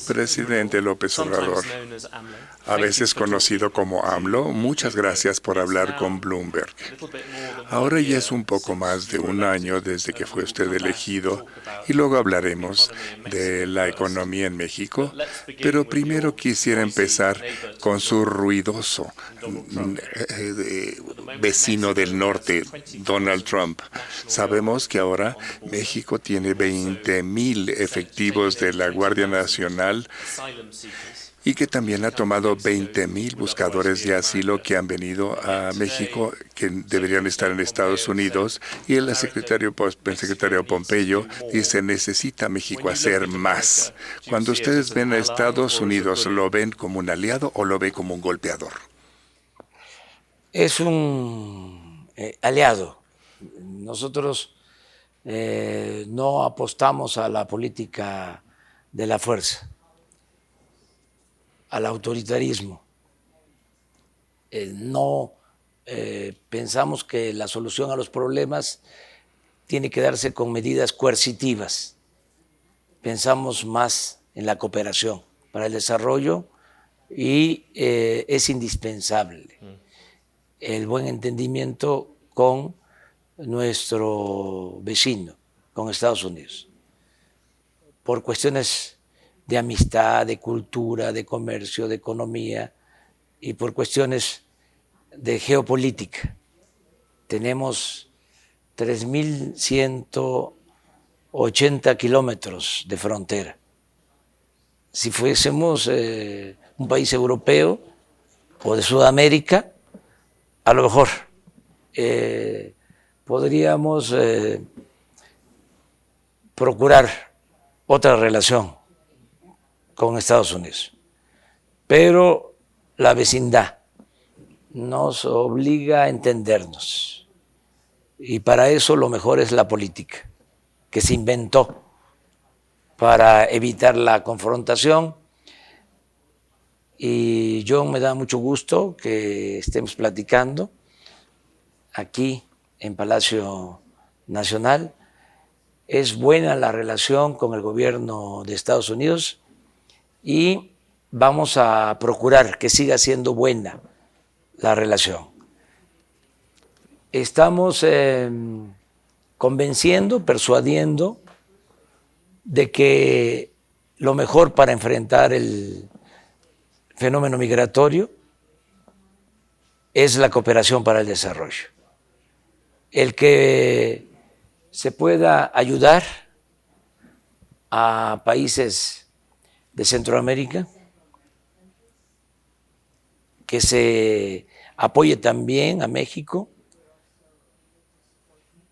Presidente López Obrador, a veces conocido como AMLO, muchas gracias por hablar con Bloomberg. Ahora ya es un poco más de un año desde que fue usted elegido y luego hablaremos de la economía en México, pero primero quisiera empezar con su ruidoso vecino del norte, Donald Trump. Sabemos que ahora México tiene 20,000 efectivos de la Guardia Nacional y que también ha tomado 20,000 buscadores de asilo que han venido a México, que deberían estar en Estados Unidos, y el secretario Pompeyo dice, necesita México hacer más. Cuando ustedes ven a Estados Unidos, ¿lo ven como un aliado o lo ven como un golpeador? Es un aliado. Nosotros no apostamos a la política de la fuerza, al autoritarismo. No pensamos que la solución a los problemas tiene que darse con medidas coercitivas. Pensamos más en la cooperación para el desarrollo y es indispensable el buen entendimiento con nuestro vecino, con Estados Unidos, por cuestiones de amistad, de cultura, de comercio, de economía y por cuestiones de geopolítica. Tenemos 3,180 kilómetros de frontera. Si fuésemos un país europeo o de Sudamérica, a lo mejor podríamos procurar otra relación con Estados Unidos. Pero la vecindad nos obliga a entendernos. Y para eso lo mejor es la política, que se inventó para evitar la confrontación. Y yo me da mucho gusto que estemos platicando aquí en Palacio Nacional. Es buena la relación con el gobierno de Estados Unidos y vamos a procurar que siga siendo buena la relación. Estamos convenciendo, persuadiendo de que lo mejor para enfrentar el fenómeno migratorio es la cooperación para el desarrollo. El que se pueda ayudar a países de Centroamérica, que se apoye también a México,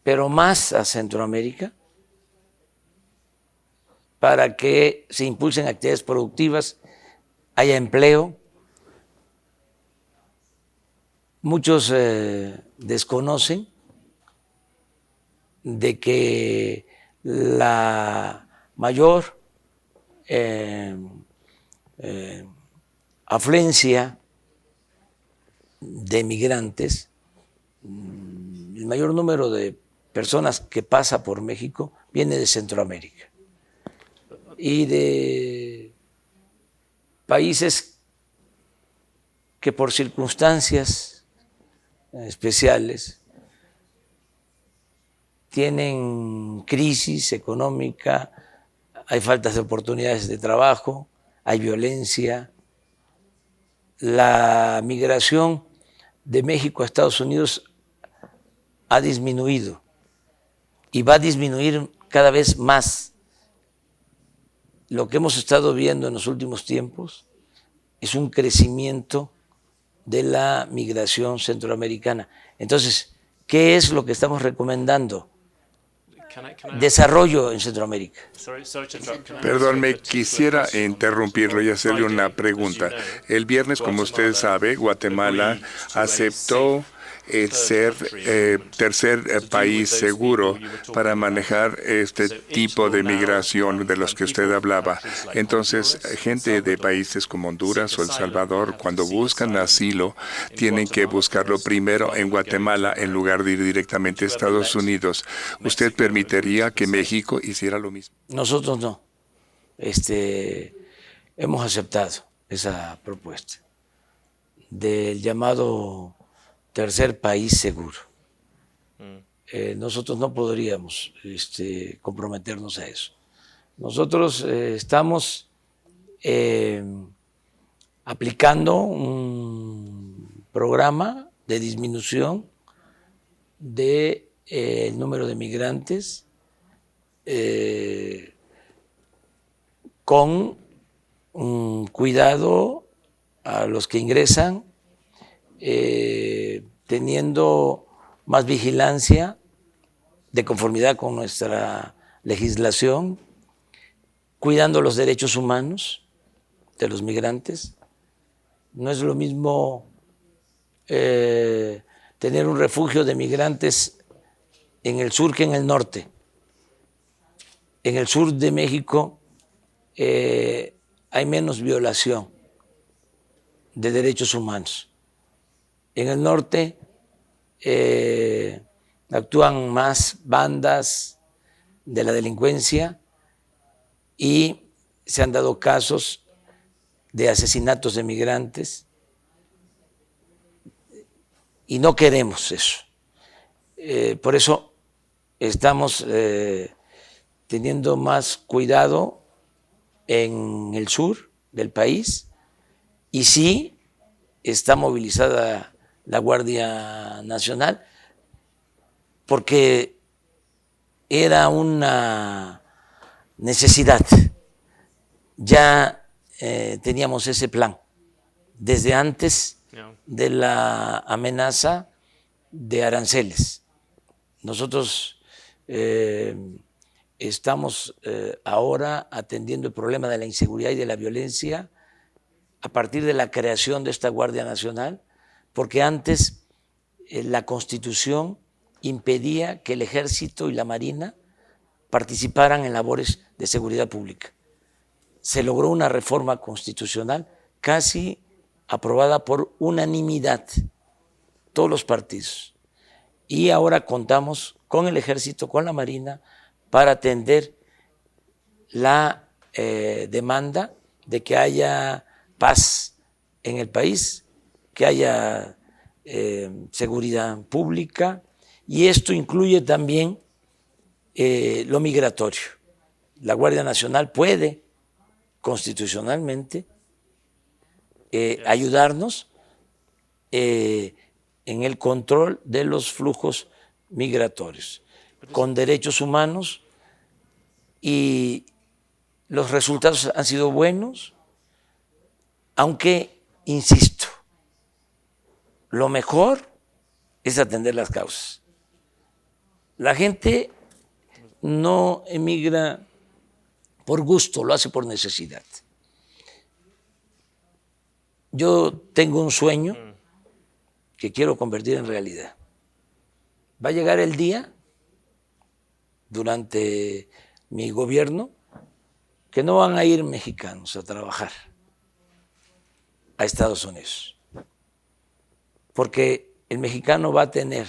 pero más a Centroamérica, para que se impulsen actividades productivas, haya empleo. Muchos desconocen de que la mayor afluencia de migrantes, el mayor número de personas que pasa por México viene de Centroamérica y de países que por circunstancias especiales tienen crisis económica, hay faltas de oportunidades de trabajo, hay violencia. La migración de México a Estados Unidos ha disminuido y va a disminuir cada vez más. Lo que hemos estado viendo en los últimos tiempos es un crecimiento de la migración centroamericana. Entonces, ¿qué es lo que estamos recomendando? Desarrollo en Centroamérica. Perdón, me quisiera interrumpirlo y hacerle una pregunta. El viernes, como usted sabe, Guatemala aceptó el ser tercer país seguro para manejar este tipo de migración de los que usted hablaba. Entonces, gente de países como Honduras o El Salvador, cuando buscan asilo, tienen que buscarlo primero en Guatemala en lugar de ir directamente a Estados Unidos. ¿Usted permitiría que México hiciera lo mismo? Nosotros no. hemos aceptado esa propuesta del llamado tercer país seguro. Nosotros no podríamos comprometernos a eso. Nosotros estamos aplicando un programa de disminución del número de migrantes con un cuidado a los que ingresan, teniendo más vigilancia de conformidad con nuestra legislación, cuidando los derechos humanos de los migrantes. No es lo mismo tener un refugio de migrantes en el sur que en el norte. En el sur de México hay menos violación de derechos humanos. En el norte actúan más bandas de la delincuencia y se han dado casos de asesinatos de migrantes y no queremos eso. Por eso estamos teniendo más cuidado en el sur del país y sí está movilizada la Guardia Nacional porque era una necesidad. Ya teníamos ese plan desde antes de la amenaza de aranceles. Nosotros estamos ahora atendiendo el problema de la inseguridad y de la violencia a partir de la creación de esta Guardia Nacional, porque antes la Constitución impedía que el Ejército y la Marina participaran en labores de seguridad pública. Se logró una reforma constitucional casi aprobada por unanimidad, todos los partidos. Y ahora contamos con el Ejército, con la Marina, para atender la demanda de que haya paz en el país, que haya seguridad pública, y esto incluye también lo migratorio. La Guardia Nacional puede constitucionalmente ayudarnos en el control de los flujos migratorios, con derechos humanos, y los resultados han sido buenos, aunque, insisto, lo mejor es atender las causas. La gente no emigra por gusto, lo hace por necesidad. Yo tengo un sueño que quiero convertir en realidad. Va a llegar el día, durante mi gobierno, que no van a ir mexicanos a trabajar a Estados Unidos, porque el mexicano va a tener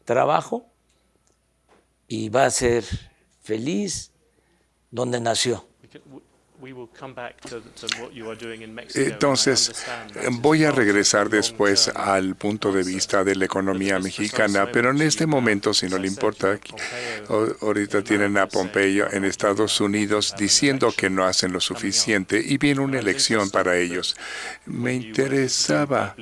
trabajo y va a ser feliz donde nació. Entonces, voy a regresar después al punto de vista de la economía mexicana, pero en este momento, si no le importa, ahorita tienen a Pompeo en Estados Unidos diciendo que no hacen lo suficiente y viene una elección para ellos. Me interesaba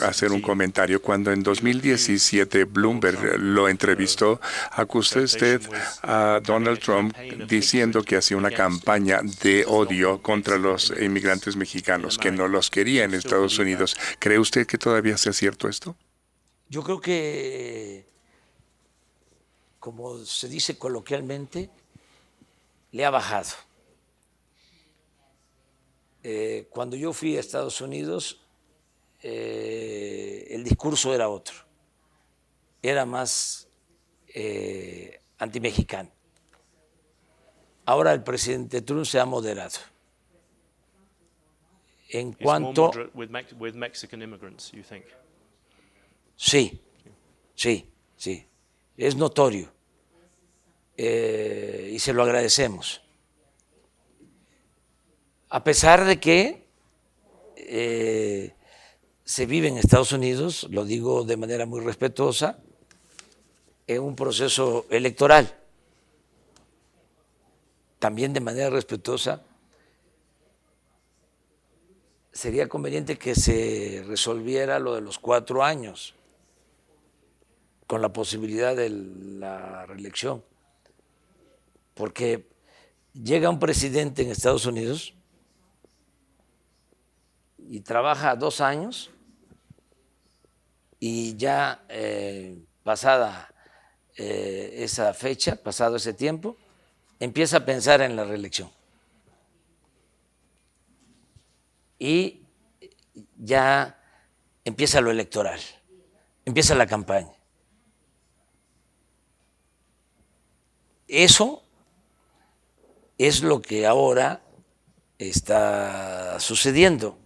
hacer un comentario. Cuando en 2017 Bloomberg lo entrevistó, acusó usted a Donald Trump diciendo que hacía una campaña de odio contra los inmigrantes mexicanos, que no los quería en Estados Unidos. ¿Cree usted que todavía sea cierto esto? Yo creo que, como se dice coloquialmente, le ha bajado. Cuando yo fui a Estados Unidos, el discurso era otro, era más antimexicano. Ahora el presidente Trump se ha moderado. En cuanto... Sí, es notorio y se lo agradecemos. A pesar de que se vive en Estados Unidos, lo digo de manera muy respetuosa, en un proceso electoral. También de manera respetuosa, sería conveniente que se resolviera lo de los 4 años, con la posibilidad de la reelección. Porque llega un presidente en Estados Unidos y trabaja 2 años y ya pasada esa fecha, pasado ese tiempo, empieza a pensar en la reelección. Y ya empieza lo electoral, empieza la campaña. Eso es lo que ahora está sucediendo.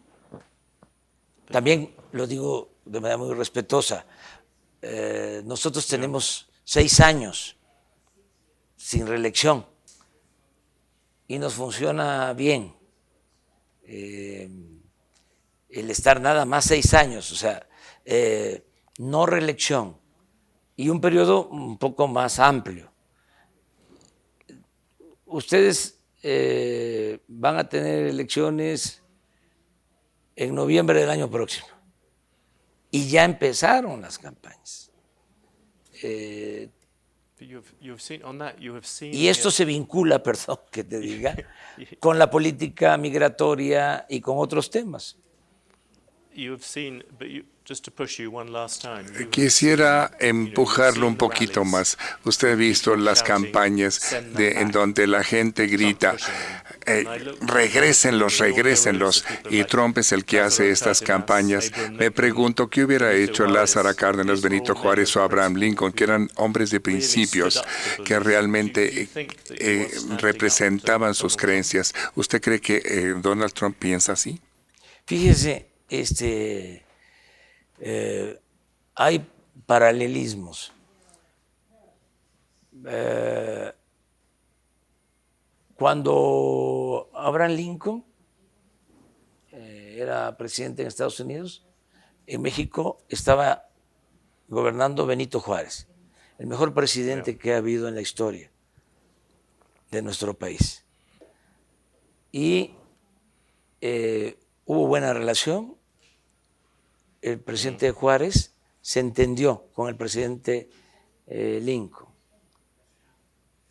También lo digo de manera muy respetuosa, nosotros tenemos 6 años sin reelección y nos funciona bien el estar nada más 6 años, o sea, no reelección y un periodo un poco más amplio. Ustedes van a tener elecciones en noviembre del año próximo y ya empezaron las campañas. Y esto se vincula, perdón que te diga, con la política migratoria y con otros temas. Quisiera empujarlo un poquito más. Usted ha visto las campañas en donde la gente grita, regrésenlos, y Trump es el que hace estas campañas. Me pregunto qué hubiera hecho Lázaro Cárdenas, Benito Juárez o Abraham Lincoln, que eran hombres de principios, que realmente representaban sus creencias. ¿Usted cree que Donald Trump piensa así? Fíjese, hay paralelismos. Cuando Abraham Lincoln era presidente en Estados Unidos, en México estaba gobernando Benito Juárez, el mejor presidente que ha habido en la historia de nuestro país. Y hubo buena relación. El presidente Juárez se entendió con el presidente Lincoln.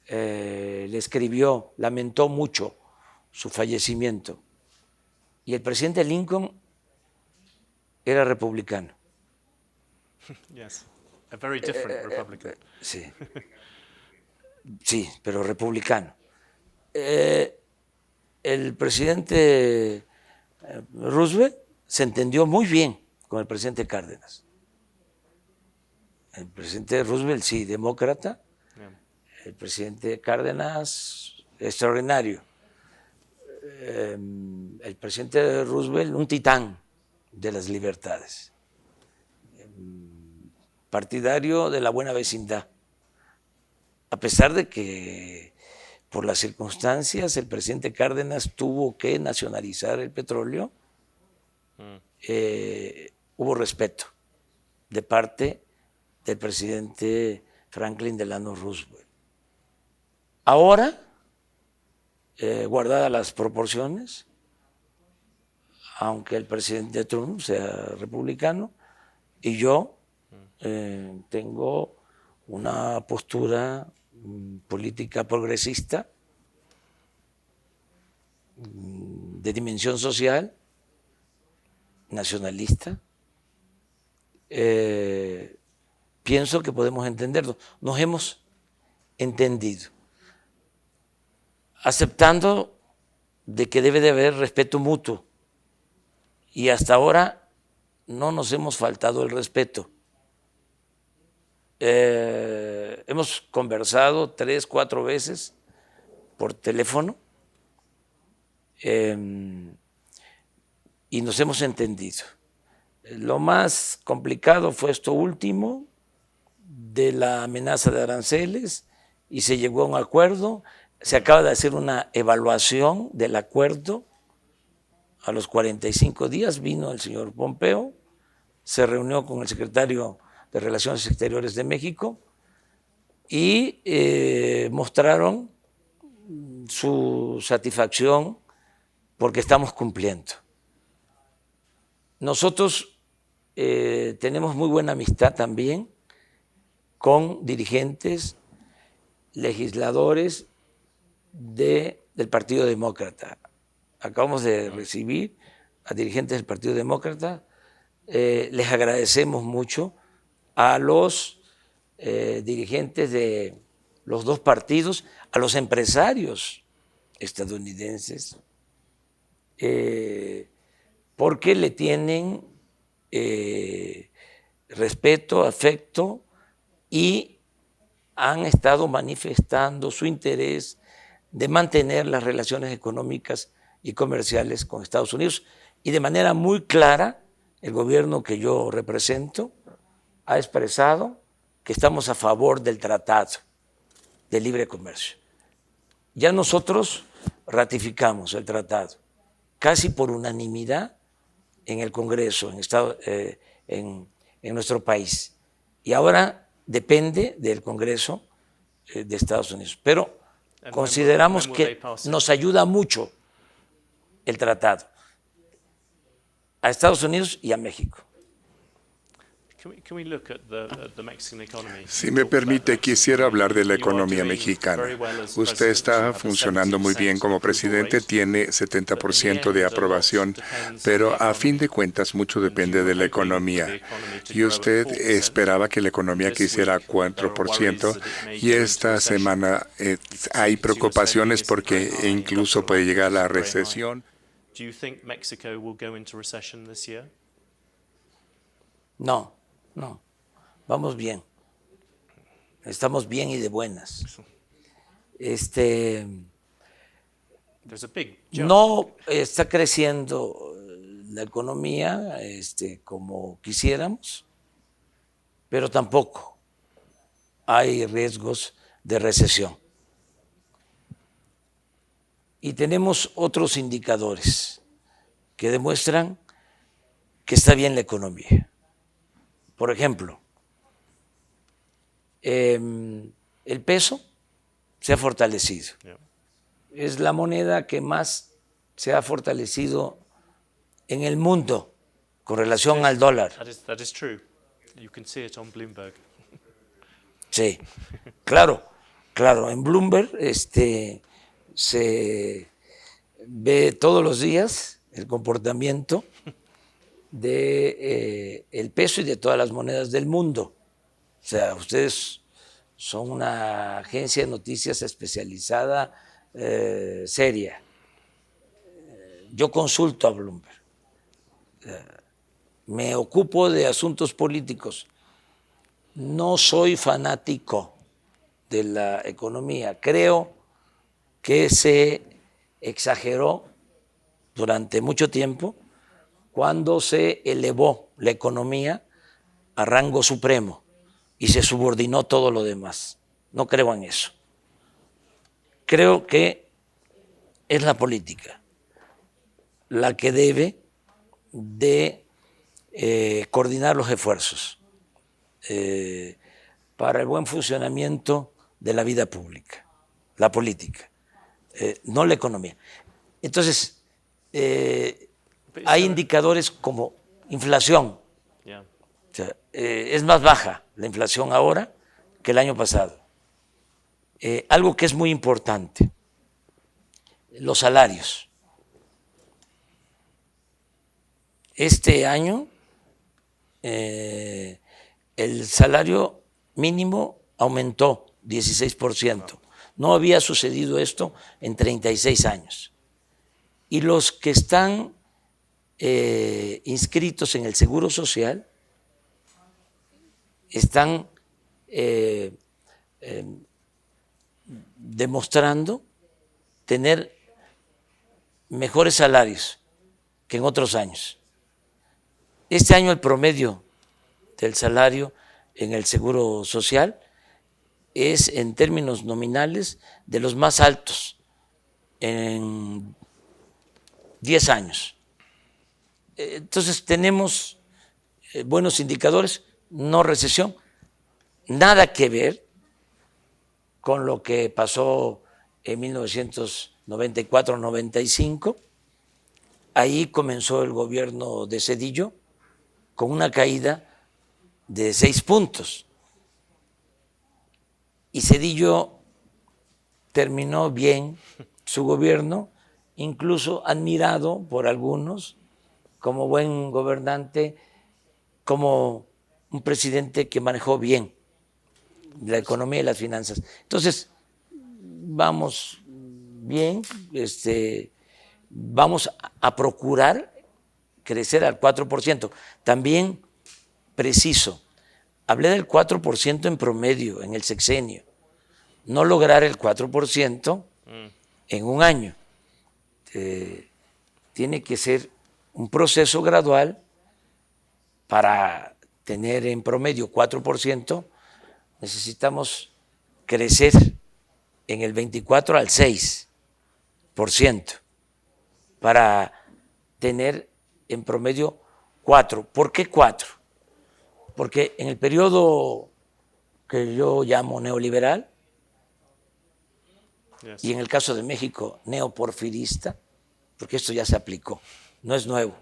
Le escribió, lamentó mucho su fallecimiento. Y el presidente Lincoln era republicano. Yes, a very different Republican. Sí, sí, pero republicano. El presidente Roosevelt se entendió muy bien con el presidente Cárdenas. El presidente Roosevelt, sí, demócrata. El presidente Cárdenas, extraordinario. El presidente Roosevelt, un titán de las libertades. Partidario de la buena vecindad. A pesar de que por las circunstancias el presidente Cárdenas tuvo que nacionalizar el petróleo, hubo respeto de parte del presidente Franklin Delano Roosevelt. Ahora, guardadas las proporciones, aunque el presidente Trump sea republicano, y yo tengo una postura política progresista de dimensión social, nacionalista. Pienso que podemos entenderlo. Nos hemos entendido, aceptando de que debe de haber respeto mutuo. Y hasta ahora no nos hemos faltado el respeto. Hemos conversado 3, 4 veces por teléfono y nos hemos entendido. Lo más complicado fue esto último de la amenaza de aranceles y se llegó a un acuerdo. Se acaba de hacer una evaluación del acuerdo A los 45 días vino el señor Pompeo, se reunió con el secretario de Relaciones Exteriores de México y mostraron su satisfacción porque estamos cumpliendo. Nosotros tenemos muy buena amistad también con dirigentes, legisladores del Partido Demócrata. Acabamos de recibir a dirigentes del Partido Demócrata. Les agradecemos mucho a los dirigentes de los dos partidos, a los empresarios estadounidenses, porque le tienen respeto, afecto y han estado manifestando su interés de mantener las relaciones económicas y comerciales con Estados Unidos. Y de manera muy clara, el gobierno que yo represento ha expresado que estamos a favor del Tratado de Libre Comercio. Ya nosotros ratificamos el tratado casi por unanimidad en el Congreso, en nuestro país. Y ahora depende del Congreso de Estados Unidos. Pero consideramos que nos ayuda mucho el tratado a Estados Unidos y a México. Si me permite, quisiera hablar de la economía mexicana. Usted está funcionando muy bien como presidente, tiene 70% de aprobación, pero a fin de cuentas mucho depende de la economía. Y usted esperaba que la economía creciera 4%, y esta semana hay preocupaciones porque incluso puede llegar a la recesión. No, vamos bien. Estamos bien y de buenas. No está creciendo la economía como quisiéramos, pero tampoco hay riesgos de recesión. Y tenemos otros indicadores que demuestran que está bien la economía. Por ejemplo, el peso se ha fortalecido. Es la moneda que más se ha fortalecido en el mundo con relación al dólar. That is true. You can see it on Bloomberg. Sí, claro. En Bloomberg se ve todos los días el comportamiento del peso y de todas las monedas del mundo. O sea, ustedes son una agencia de noticias especializada, seria. Yo consulto a Bloomberg. Me ocupo de asuntos políticos. No soy fanático de la economía. Creo que se exageró durante mucho tiempo cuando se elevó la economía a rango supremo y se subordinó todo lo demás. No creo en eso. Creo que es la política la que debe de coordinar los esfuerzos para el buen funcionamiento de la vida pública, la política, no la economía. Entonces, hay indicadores como inflación. O sea, es más baja la inflación ahora que el año pasado. Algo que es muy importante, los salarios. Este año el salario mínimo aumentó 16%. No había sucedido esto en 36 años. Y los que están inscritos en el Seguro Social están demostrando tener mejores salarios que en otros años. Este año el promedio del salario en el Seguro Social es, en términos nominales, de los más altos en 10 años. Entonces tenemos buenos indicadores, no recesión, nada que ver con lo que pasó en 1994-95. Ahí comenzó el gobierno de Zedillo con una caída de 6 puntos. Y Zedillo terminó bien su gobierno, incluso admirado por algunos como buen gobernante, como un presidente que manejó bien la economía y las finanzas. Entonces, vamos bien, vamos a procurar crecer al 4%. También preciso, hablé del 4% en promedio en el sexenio, no lograr el 4% en un año. Tiene que ser un proceso gradual. Para tener en promedio 4%, necesitamos crecer en el 24 al 6% para tener en promedio 4%. ¿Por qué 4%? Porque en el periodo que yo llamo neoliberal, y en el caso de México neoporfirista, porque esto ya se aplicó, no es nuevo,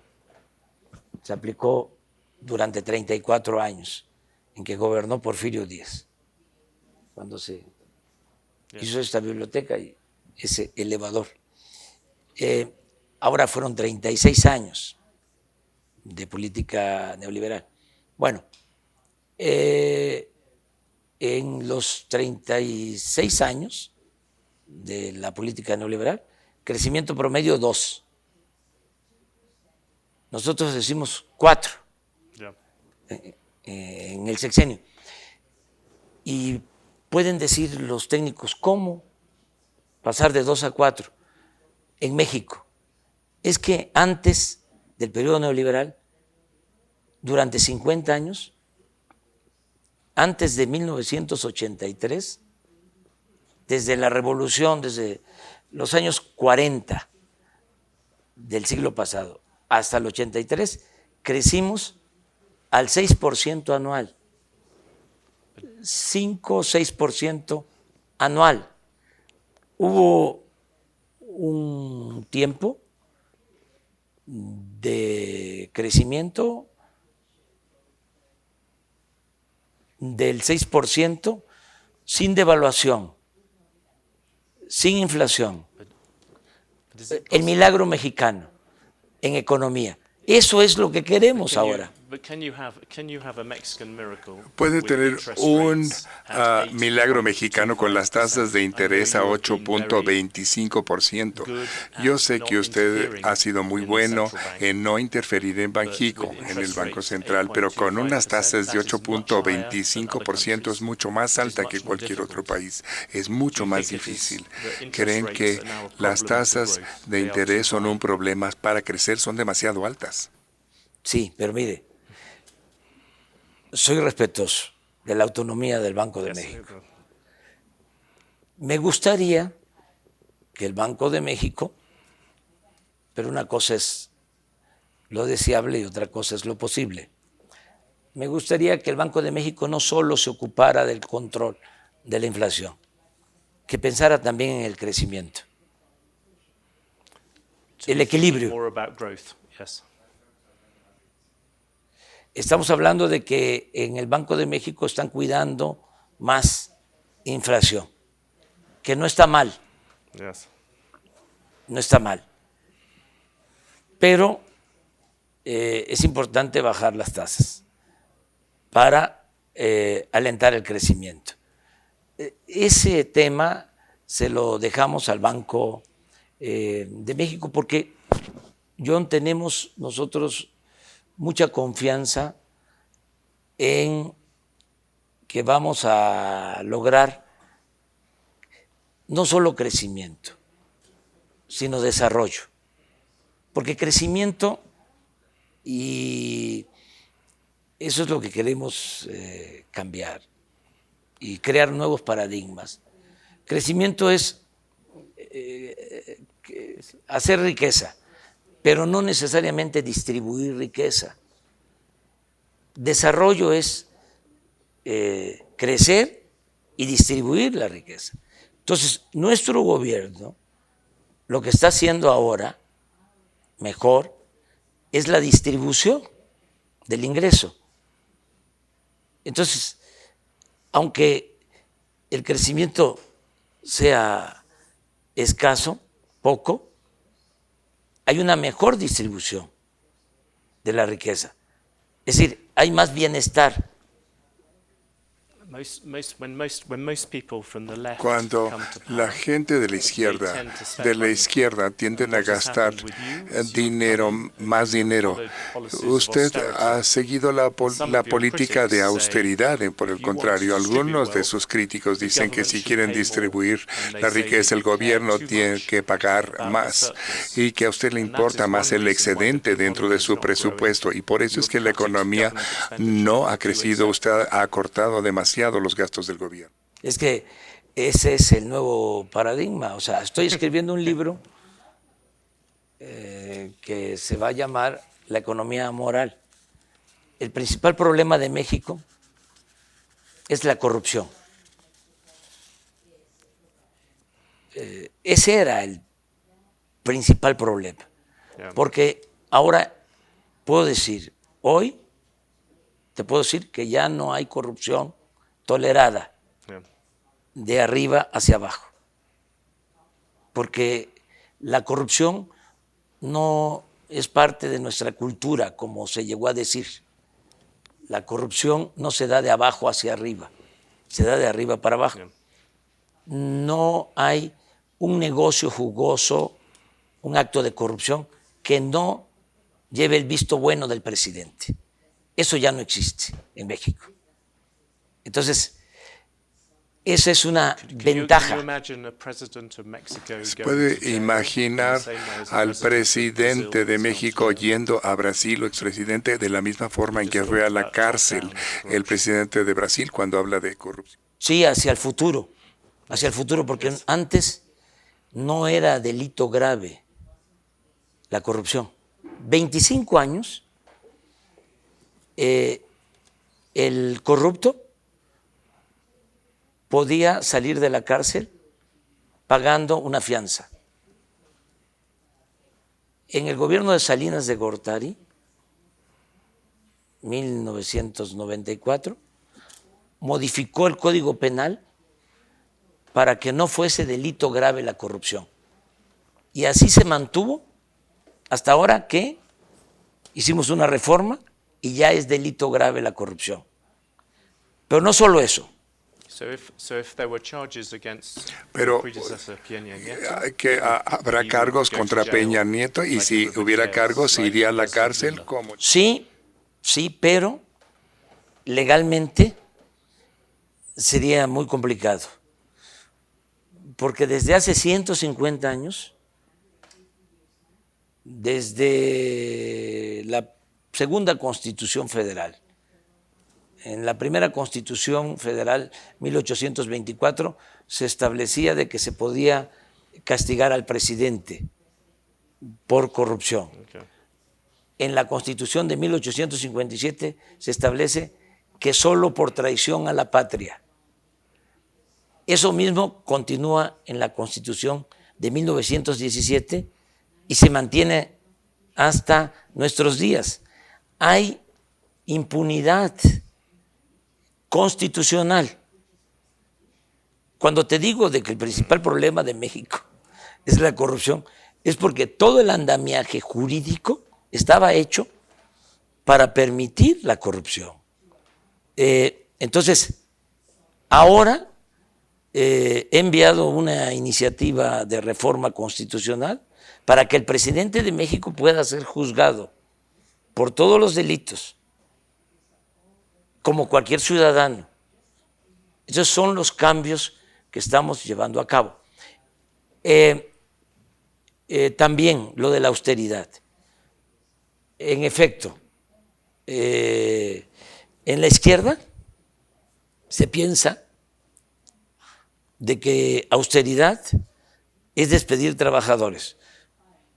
se aplicó durante 34 años en que gobernó Porfirio Díaz, cuando se hizo esta biblioteca y ese elevador. Ahora fueron 36 años de política neoliberal. Bueno, en los 36 años de la política neoliberal, crecimiento promedio 2. Nosotros decimos 4 en el sexenio. Y pueden decir los técnicos, ¿cómo pasar de 2 a 4 en México? Es que antes del periodo neoliberal, durante 50 años, antes de 1983, desde la revolución, desde los años 40 del siglo pasado hasta el 83, crecimos al 6% anual, 5 o 6% anual. Hubo un tiempo de crecimiento del 6% sin devaluación, sin inflación. El milagro mexicano en economía. Eso es lo que queremos ahora. Puede tener un milagro mexicano con las tasas de interés a 8.25%. Yo sé que usted ha sido muy bueno en no interferir en Banxico, en el Banco Central, pero con unas tasas de 8.25% es mucho más alta que cualquier otro país. Es mucho más difícil. ¿Creen que las tasas de interés son un problema para crecer? Son demasiado altas. Sí, pero mire, soy respetuoso de la autonomía del Banco de México. Me gustaría que el Banco de México, pero una cosa es lo deseable y otra cosa es lo posible. Me gustaría que el Banco de México no solo se ocupara del control de la inflación, que pensara también en el crecimiento, el equilibrio. Estamos hablando de que en el Banco de México están cuidando más inflación, que no está mal. No está mal. Pero es importante bajar las tasas para alentar el crecimiento. Ese tema se lo dejamos al Banco de México porque, John, tenemos nosotros mucha confianza en que vamos a lograr no solo crecimiento, sino desarrollo. Porque crecimiento, y eso es lo que queremos cambiar y crear nuevos paradigmas. Crecimiento es hacer riqueza, pero no necesariamente distribuir riqueza. Desarrollo es crecer y distribuir la riqueza. Entonces, nuestro gobierno lo que está haciendo ahora mejor es la distribución del ingreso. Entonces, aunque el crecimiento sea escaso, poco, hay una mejor distribución de la riqueza. Es decir, hay más bienestar. Cuando la gente de la izquierda tienden a gastar dinero, más dinero, usted ha seguido la política de austeridad. Por el contrario, algunos de sus críticos dicen que si quieren distribuir la riqueza, el gobierno tiene que pagar más y que a usted le importa más el excedente dentro de su presupuesto. Y por eso es que la economía no ha crecido. Usted ha acortado demasiado los gastos del gobierno. Es que ese es el nuevo paradigma. O sea, estoy escribiendo un libro que se va a llamar La economía moral. El principal problema de México es la corrupción. Ese era el principal problema. Porque ahora puedo decir, hoy te puedo decir que ya no hay corrupción tolerada de arriba hacia abajo, porque la corrupción no es parte de nuestra cultura, como se llegó a decir. La corrupción no se da de abajo hacia arriba, se da de arriba para abajo. No hay un negocio jugoso, un acto de corrupción que no lleve el visto bueno del presidente. Eso ya no existe en México. Entonces, esa es una ventaja. ¿Se puede imaginar al presidente de México yendo a Brasil o expresidente de la misma forma en que fue a la cárcel el presidente de Brasil cuando habla de corrupción? Sí, hacia el futuro, porque antes no era delito grave la corrupción. 25 años, el corrupto podía salir de la cárcel pagando una fianza. En el gobierno de Salinas de Gortari, 1994, modificó el Código Penal para que no fuese delito grave la corrupción. Y así se mantuvo hasta ahora que hicimos una reforma y ya es delito grave la corrupción. Pero no solo eso. Pero que habrá cargos contra Peña Nieto y si hubiera cargos, ¿se iría a la cárcel? ¿Cómo? Sí, pero legalmente sería muy complicado. Porque desde hace 150 años, desde la segunda Constitución Federal, en la primera Constitución Federal, 1824, se establecía de que se podía castigar al presidente por corrupción. En la Constitución de 1857 se establece que solo por traición a la patria. Eso mismo continúa en la Constitución de 1917 y se mantiene hasta nuestros días. Hay impunidad constitucional. Cuando te digo de que el principal problema de México es la corrupción, es porque todo el andamiaje jurídico estaba hecho para permitir la corrupción. Entonces, ahora he enviado una iniciativa de reforma constitucional para que el presidente de México pueda ser juzgado por todos los delitos, como cualquier ciudadano. Esos son los cambios que estamos llevando a cabo. También lo de la austeridad. En efecto, en la izquierda se piensa de que austeridad es despedir trabajadores.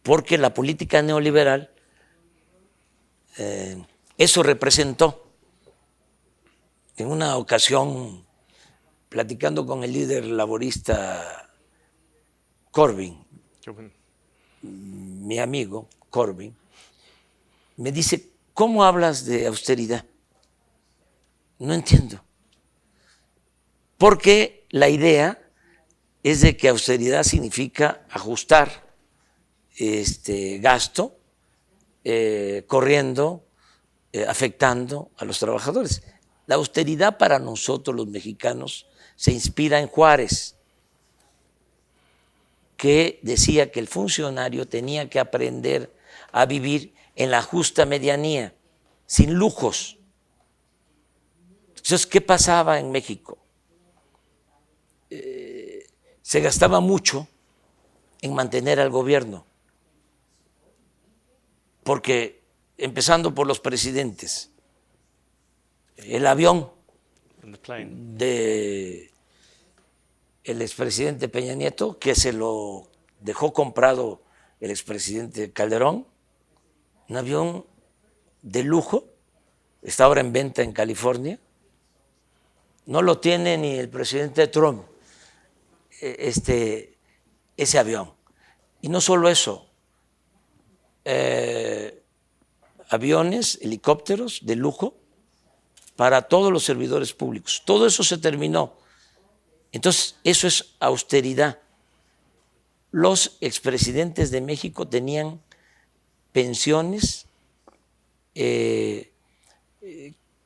porque la política neoliberal, eso representó. En una ocasión, platicando con el líder laborista Corbyn, mi amigo Corbyn, me dice, ¿cómo hablas de austeridad? No entiendo. Porque la idea es de que austeridad significa ajustar gasto, corriendo, afectando a los trabajadores. La austeridad para nosotros los mexicanos se inspira en Juárez, que decía que el funcionario tenía que aprender a vivir en la justa medianía, sin lujos. Entonces, ¿qué pasaba en México? Se gastaba mucho en mantener al gobierno, porque empezando por los presidentes, el avión de el expresidente Peña Nieto, que se lo dejó comprado el expresidente Calderón, un avión de lujo, está ahora en venta en California, no lo tiene ni el presidente Trump, ese avión. Y no solo eso, aviones, helicópteros de lujo para todos los servidores públicos. Todo eso se terminó. Entonces, eso es austeridad. Los expresidentes de México tenían pensiones que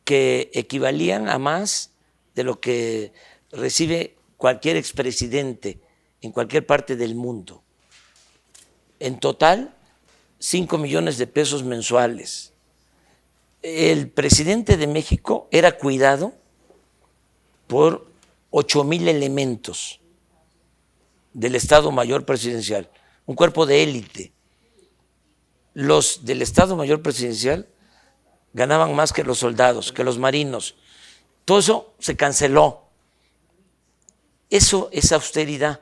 equivalían a más de lo que recibe cualquier expresidente en cualquier parte del mundo. En total, 5 millones de pesos mensuales. El presidente de México era cuidado por 8,000 elementos del Estado Mayor Presidencial, un cuerpo de élite. Los del Estado Mayor Presidencial ganaban más que los soldados, que los marinos. Todo eso se canceló. Eso es austeridad.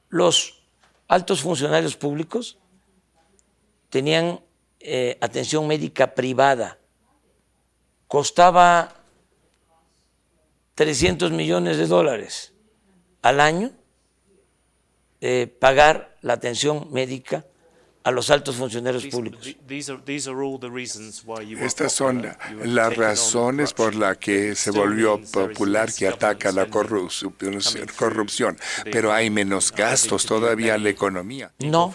Los altos funcionarios públicos tenían atención médica privada. Costaba $300 millones al año pagar la atención médica a los altos funcionarios públicos. Estas son las razones por las que se volvió popular, que ataca la corrupción, pero hay menos gastos todavía en la economía. No.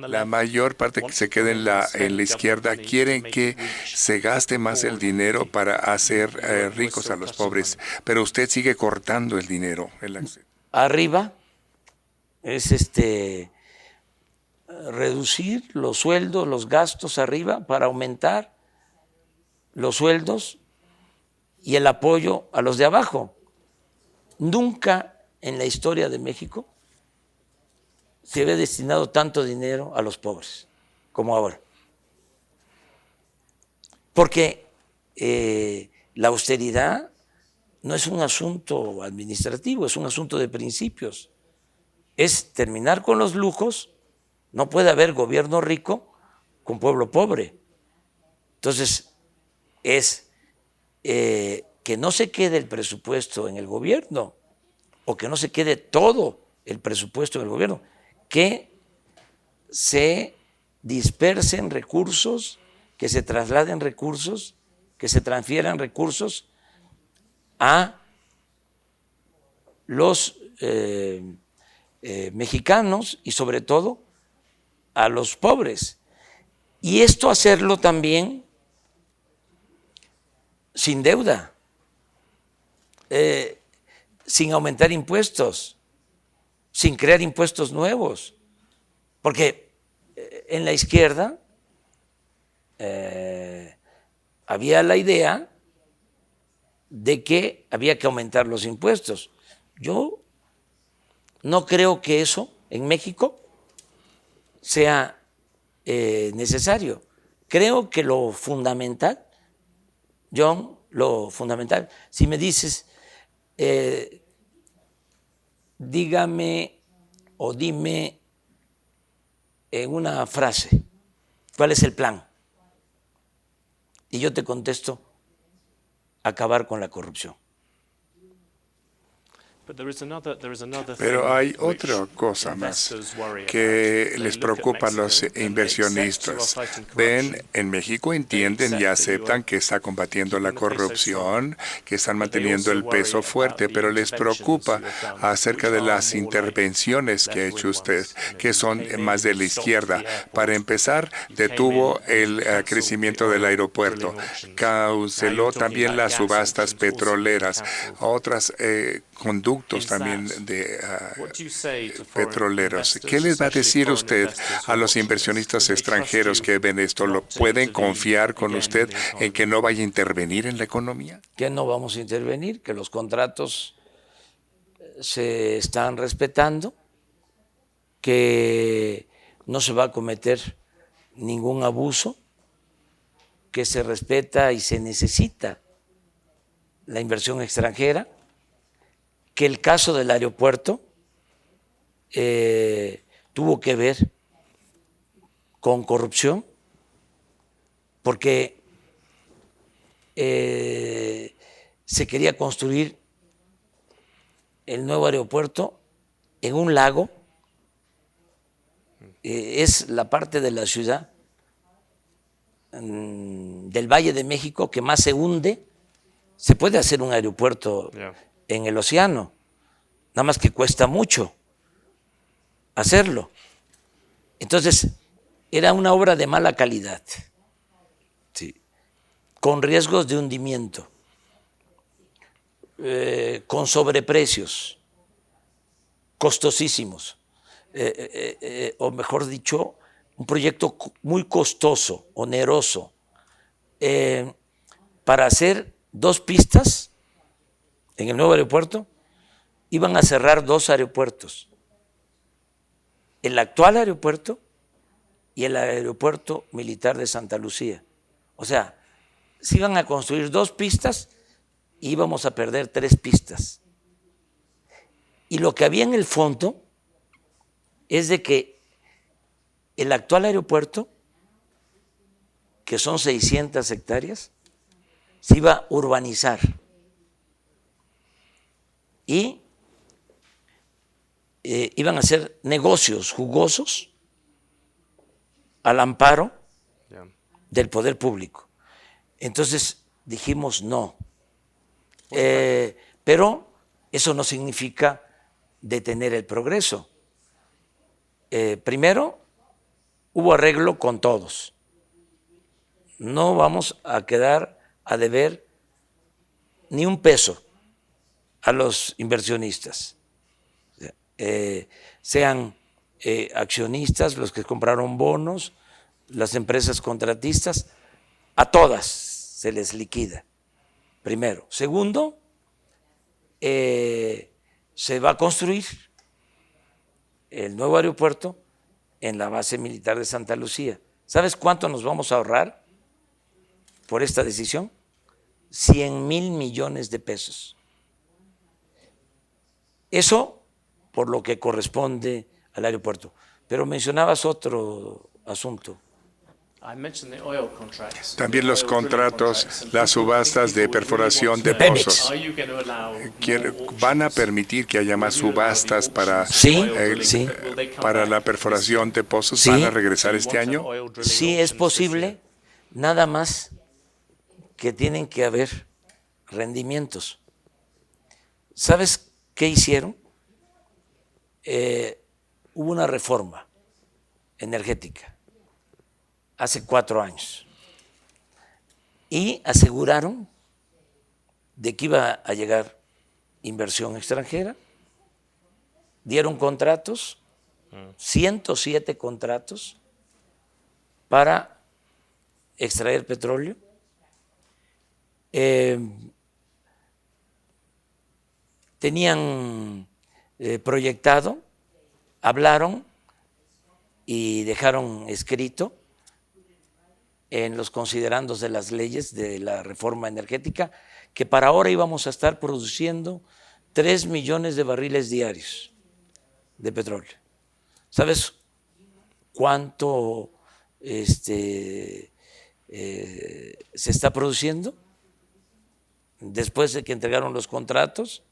La mayor parte que se queda en la izquierda quieren que se gaste más el dinero para hacer ricos a los pobres, pero usted sigue cortando el dinero. Arriba es reducir los sueldos, los gastos arriba para aumentar los sueldos y el apoyo a los de abajo. Nunca en la historia de México se había destinado tanto dinero a los pobres como ahora. Porque la austeridad no es un asunto administrativo, es un asunto de principios. Es terminar con los lujos. No puede haber gobierno rico con pueblo pobre. Entonces, es que no se quede el presupuesto en el gobierno o que no se quede todo el presupuesto en el gobierno, que se dispersen recursos, que se trasladen recursos, que se transfieran recursos a los mexicanos y sobre todo a los pobres. Y esto hacerlo también sin deuda, sin aumentar impuestos, sin crear impuestos nuevos, porque en la izquierda había la idea de que había que aumentar los impuestos. Yo no creo que eso en México sea necesario. Creo que lo fundamental, John, lo fundamental, si me dices, dígame o dime en una frase, ¿cuál es el plan? Y yo te contesto, acabar con la corrupción. Pero hay otra cosa más que les preocupa a los inversionistas. Ven, en México entienden y aceptan que está combatiendo la corrupción, que están manteniendo el peso fuerte, pero les preocupa acerca de las intervenciones que ha hecho usted, que son más de la izquierda. Para empezar, detuvo el crecimiento del aeropuerto, canceló también las subastas petroleras, otras conductos también de petroleros. ¿Qué les va a decir usted a los inversionistas extranjeros que ven esto? ¿Lo pueden confiar con usted en que no vaya a intervenir en la economía? Que no vamos a intervenir, que los contratos se están respetando, que no se va a cometer ningún abuso, que se respeta y se necesita la inversión extranjera, que el caso del aeropuerto tuvo que ver con corrupción, porque se quería construir el nuevo aeropuerto en un lago, es la parte de la ciudad del Valle de México que más se hunde. Se puede hacer un aeropuerto en el océano, nada más que cuesta mucho hacerlo. Entonces, era una obra de mala calidad, sí, con riesgos de hundimiento, con sobreprecios, costosísimos, o mejor dicho, un proyecto muy costoso, oneroso, para hacer 2 pistas en el nuevo aeropuerto. Iban a cerrar 2 aeropuertos, el actual aeropuerto y el aeropuerto militar de Santa Lucía. O sea, se iban a construir 2 pistas y íbamos a perder 3 pistas. Y lo que había en el fondo es de que el actual aeropuerto, que son 600 hectáreas, se iba a urbanizar y iban a hacer negocios jugosos al amparo del poder público. Entonces dijimos no, pero eso no significa detener el progreso. Primero, hubo arreglo con todos. No vamos a quedar a deber ni un peso a los inversionistas, sean accionistas, los que compraron bonos, las empresas contratistas, a todas se les liquida, primero. Segundo, se va a construir el nuevo aeropuerto en la base militar de Santa Lucía. ¿Sabes cuánto nos vamos a ahorrar por esta decisión? 100,000 millones de pesos. Eso por lo que corresponde al aeropuerto. Pero mencionabas otro asunto. También los contratos, las subastas de perforación de pozos. ¿Van a permitir que haya más subastas para, para la perforación de pozos? Sí. ¿Van a regresar este año? Sí, es posible, nada más que tienen que haber rendimientos. ¿Sabes qué hicieron? Hubo una reforma energética hace 4 años y aseguraron de que iba a llegar inversión extranjera, dieron contratos, 107 contratos para extraer petróleo, tenían proyectado, hablaron y dejaron escrito en los considerandos de las leyes de la reforma energética que para ahora íbamos a estar produciendo 3 millones de barriles diarios de petróleo. ¿Sabes cuánto se está produciendo después de que entregaron los contratos?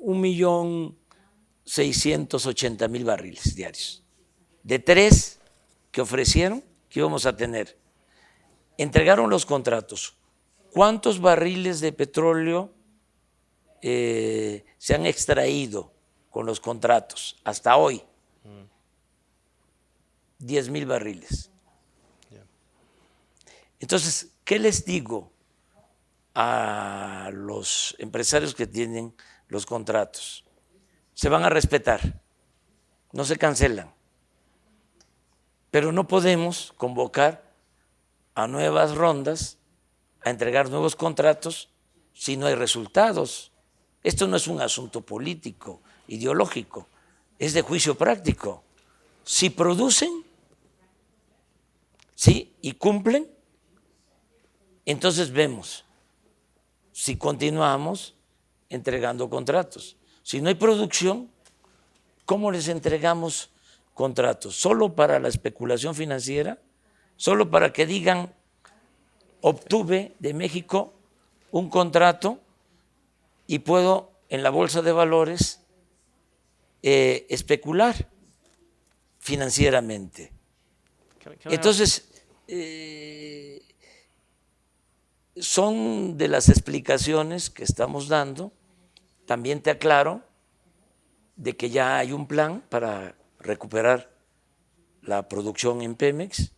1.680.000 barriles diarios. De 3 que ofrecieron que íbamos a tener. Entregaron los contratos. ¿Cuántos barriles de petróleo se han extraído con los contratos hasta hoy? 10.000 barriles. Entonces, ¿qué les digo a los empresarios que tienen los contratos? Se van a respetar, no se cancelan, pero no podemos convocar a nuevas rondas, a entregar nuevos contratos si no hay resultados. Esto no es un asunto político, ideológico, es de juicio práctico. Si producen, sí, y cumplen, entonces vemos si continuamos entregando contratos. Si no hay producción, ¿cómo les entregamos contratos? ¿Solo para la especulación financiera? ¿Solo para que digan, obtuve de México un contrato y puedo en la bolsa de valores especular financieramente? Entonces, son de las explicaciones que estamos dando. También te aclaro de que ya hay un plan para recuperar la producción en Pemex.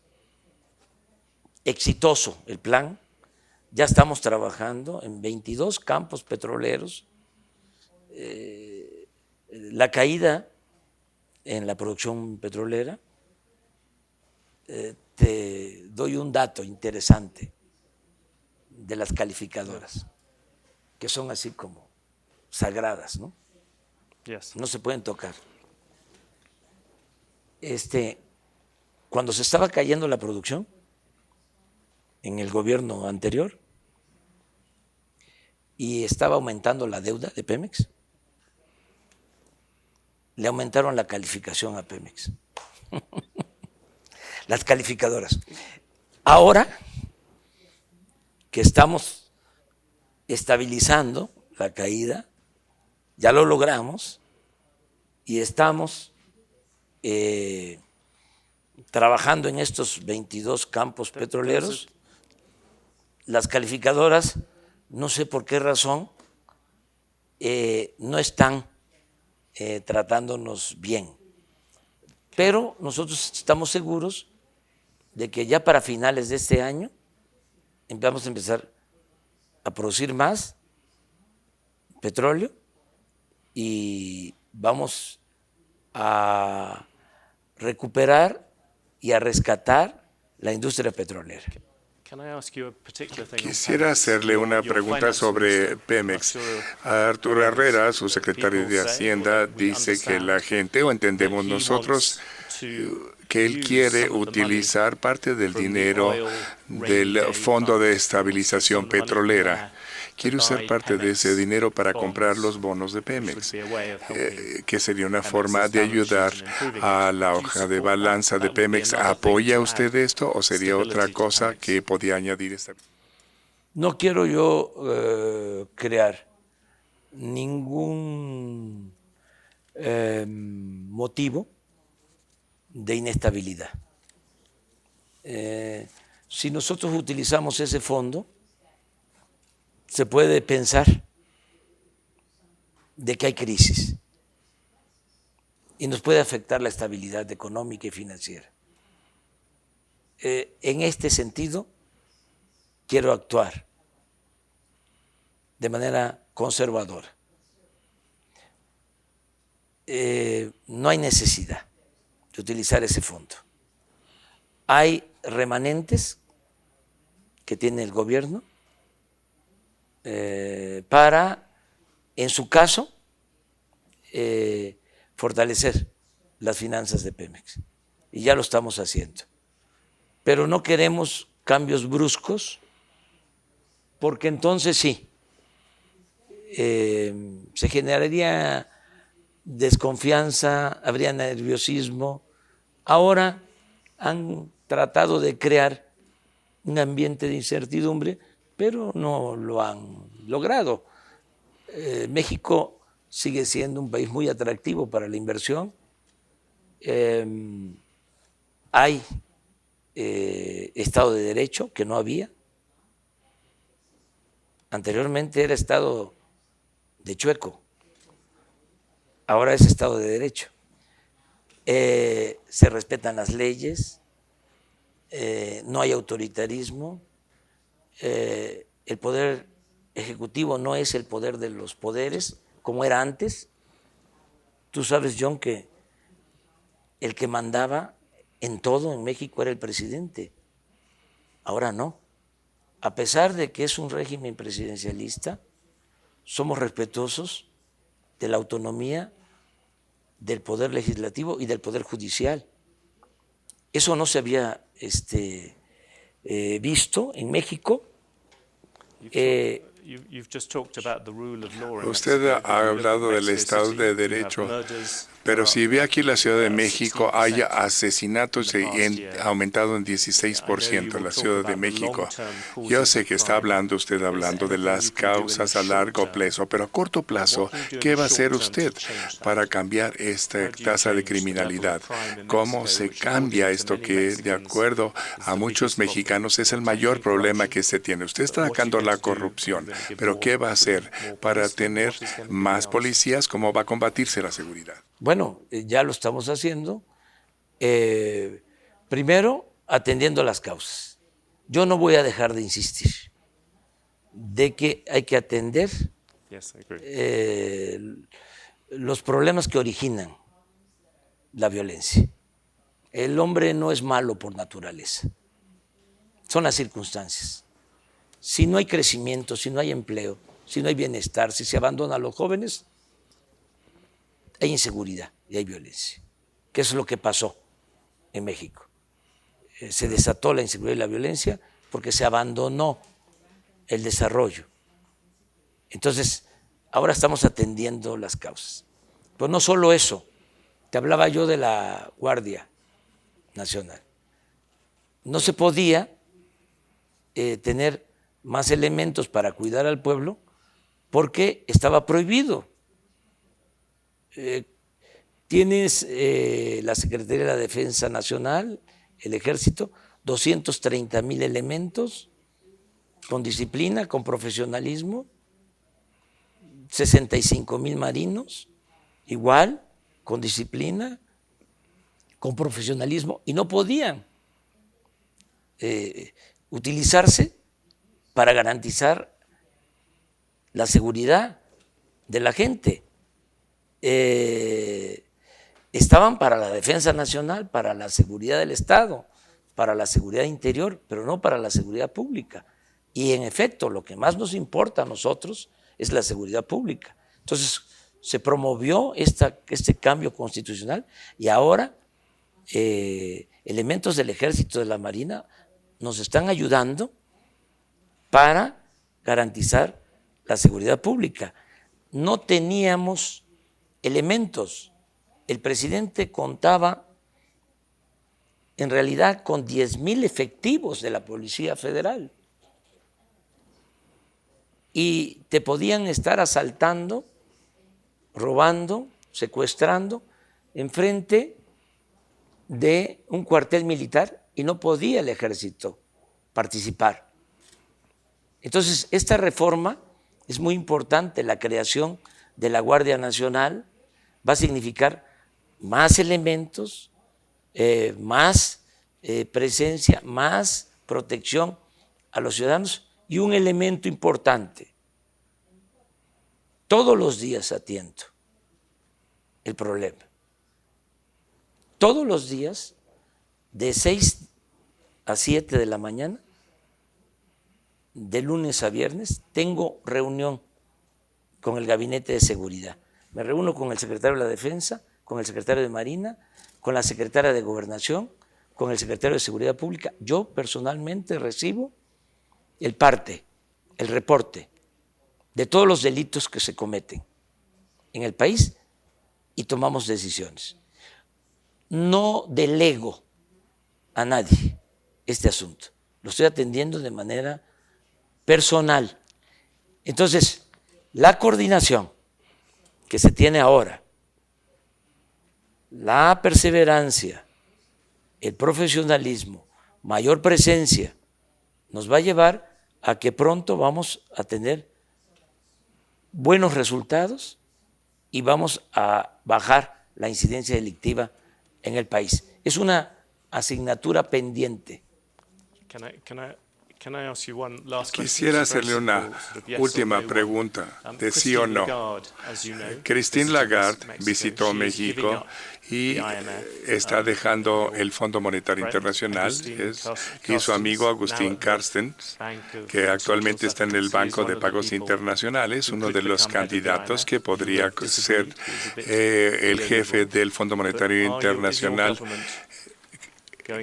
Exitoso el plan. Ya estamos trabajando en 22 campos petroleros. La caída en la producción petrolera, te doy un dato interesante de las calificadoras, que son así como sagradas, ¿no? Yes. No se pueden tocar. Cuando se estaba cayendo la producción en el gobierno anterior y estaba aumentando la deuda de Pemex, le aumentaron la calificación a Pemex. Las calificadoras. Ahora que estamos estabilizando la caída, ya lo logramos y estamos trabajando en estos 22 campos petroleros. Las calificadoras, no sé por qué razón, no están tratándonos bien. Pero nosotros estamos seguros de que ya para finales de este año vamos a empezar a producir más petróleo y vamos a recuperar y a rescatar la industria petrolera. Quisiera hacerle una pregunta sobre Pemex. Arturo Herrera, su secretario de Hacienda, dice que la gente, o entendemos nosotros, que él quiere utilizar parte del dinero del Fondo de Estabilización Petrolera. Quiere usar parte de ese dinero para comprar los bonos de Pemex, que sería una forma de ayudar a la hoja de balanza de Pemex. ¿Apoya usted esto o sería otra cosa que podía añadir esta? No quiero yo crear ningún motivo de inestabilidad. Si nosotros utilizamos ese fondo, se puede pensar de que hay crisis y nos puede afectar la estabilidad económica y financiera. En este sentido, quiero actuar de manera conservadora. No hay necesidad de utilizar ese fondo. Hay remanentes que tiene el gobierno para, en su caso, fortalecer las finanzas de Pemex. Y ya lo estamos haciendo. Pero no queremos cambios bruscos, porque entonces sí, se generaría desconfianza, habría nerviosismo. Ahora han tratado de crear un ambiente de incertidumbre, pero no lo han logrado. México sigue siendo un país muy atractivo para la inversión. Hay Estado de Derecho, que no había. Anteriormente era Estado de chueco, ahora es Estado de Derecho. Se respetan las leyes, no hay autoritarismo, el poder ejecutivo no es el poder de los poderes como era antes. Tú sabes, John, que el que mandaba en todo en México era el presidente, ahora no. A pesar de que es un régimen presidencialista, somos respetuosos de la autonomía del poder legislativo y del poder judicial. Eso no se había visto en México. Usted ha hablado del Estado de Derecho, pero si ve aquí la Ciudad de México, hay asesinatos y ha aumentado en 16% en la Ciudad de México. Yo sé que está usted hablando de las causas a largo plazo, pero a corto plazo, ¿qué va a hacer usted para cambiar esta tasa de criminalidad? ¿Cómo se cambia esto que, de acuerdo a muchos mexicanos, es el mayor problema que se tiene? Usted está atacando la corrupción, pero ¿qué va a hacer para tener más policías? ¿Cómo va a combatirse la seguridad? Bueno, ya lo estamos haciendo. Primero, atendiendo las causas. Yo no voy a dejar de insistir de que hay que atender los problemas que originan la violencia. El hombre no es malo por naturaleza, son las circunstancias. Si no hay crecimiento, si no hay empleo, si no hay bienestar, si se abandonan a los jóvenes, hay inseguridad y hay violencia, que es lo que pasó en México. Se desató la inseguridad y la violencia porque se abandonó el desarrollo. Entonces, ahora estamos atendiendo las causas. Pero no solo eso, te hablaba yo de la Guardia Nacional. No se podía tener más elementos para cuidar al pueblo porque estaba prohibido. Tienes la Secretaría de la Defensa Nacional, el Ejército, 230,000 elementos con disciplina, con profesionalismo, 65,000 marinos, igual, con disciplina, con profesionalismo, y no podían utilizarse para garantizar la seguridad de la gente. Estaban para la defensa nacional, para la seguridad del Estado, para la seguridad interior, pero no para la seguridad pública. Y en efecto, lo que más nos importa a nosotros es la seguridad pública. Entonces, se promovió este cambio constitucional y ahora elementos del Ejército, de la Marina, nos están ayudando para garantizar la seguridad pública. No teníamos elementos. El presidente contaba en realidad con 10,000 efectivos de la Policía Federal y te podían estar asaltando, robando, secuestrando enfrente de un cuartel militar y no podía el ejército participar. Entonces, esta reforma es muy importante. La creación de la Guardia Nacional va a significar más elementos, más presencia, más protección a los ciudadanos y un elemento importante. Todos los días atiendo el problema. Todos los días, de 6 a 7 de la mañana, de lunes a viernes, tengo reunión con el Gabinete de Seguridad. Me reúno con el secretario de la Defensa, con el secretario de Marina, con la secretaria de Gobernación, con el secretario de Seguridad Pública. Yo personalmente recibo el parte, el reporte de todos los delitos que se cometen en el país y tomamos decisiones. No delego a nadie este asunto. Lo estoy atendiendo de manera personal. Entonces, la coordinación que se tiene ahora, la perseverancia, el profesionalismo, mayor presencia, nos va a llevar a que pronto vamos a tener buenos resultados y vamos a bajar la incidencia delictiva en el país. Es una asignatura pendiente. Quisiera hacerle una última pregunta de sí o no. Christine Lagarde visitó México y está dejando el Fondo Monetario Internacional, y su amigo Agustín Carstens, que actualmente está en el Banco de Pagos Internacionales, uno de los candidatos que podría ser el jefe del Fondo Monetario Internacional.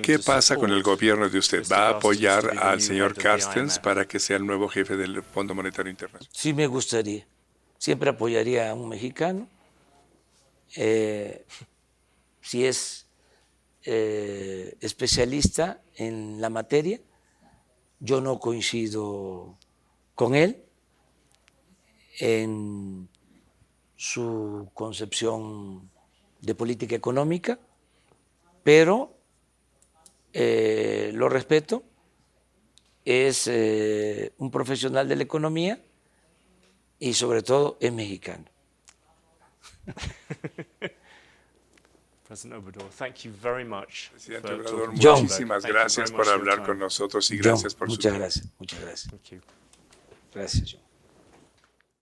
¿Qué pasa con el gobierno de usted? ¿Va a apoyar al señor Carstens para que sea el nuevo jefe del Fondo Monetario Internacional? Sí me gustaría. Siempre apoyaría a un mexicano. Si es especialista en la materia, yo no coincido con él en su concepción de política económica, pero lo respeto, es un profesional de la economía y sobre todo es mexicano. President Obrador, thank you very much. Presidente Obrador, John. muchísimas gracias por hablar con nosotros y gracias por su Muchas tiempo. gracias, muchas gracias. Thank you. Gracias, John.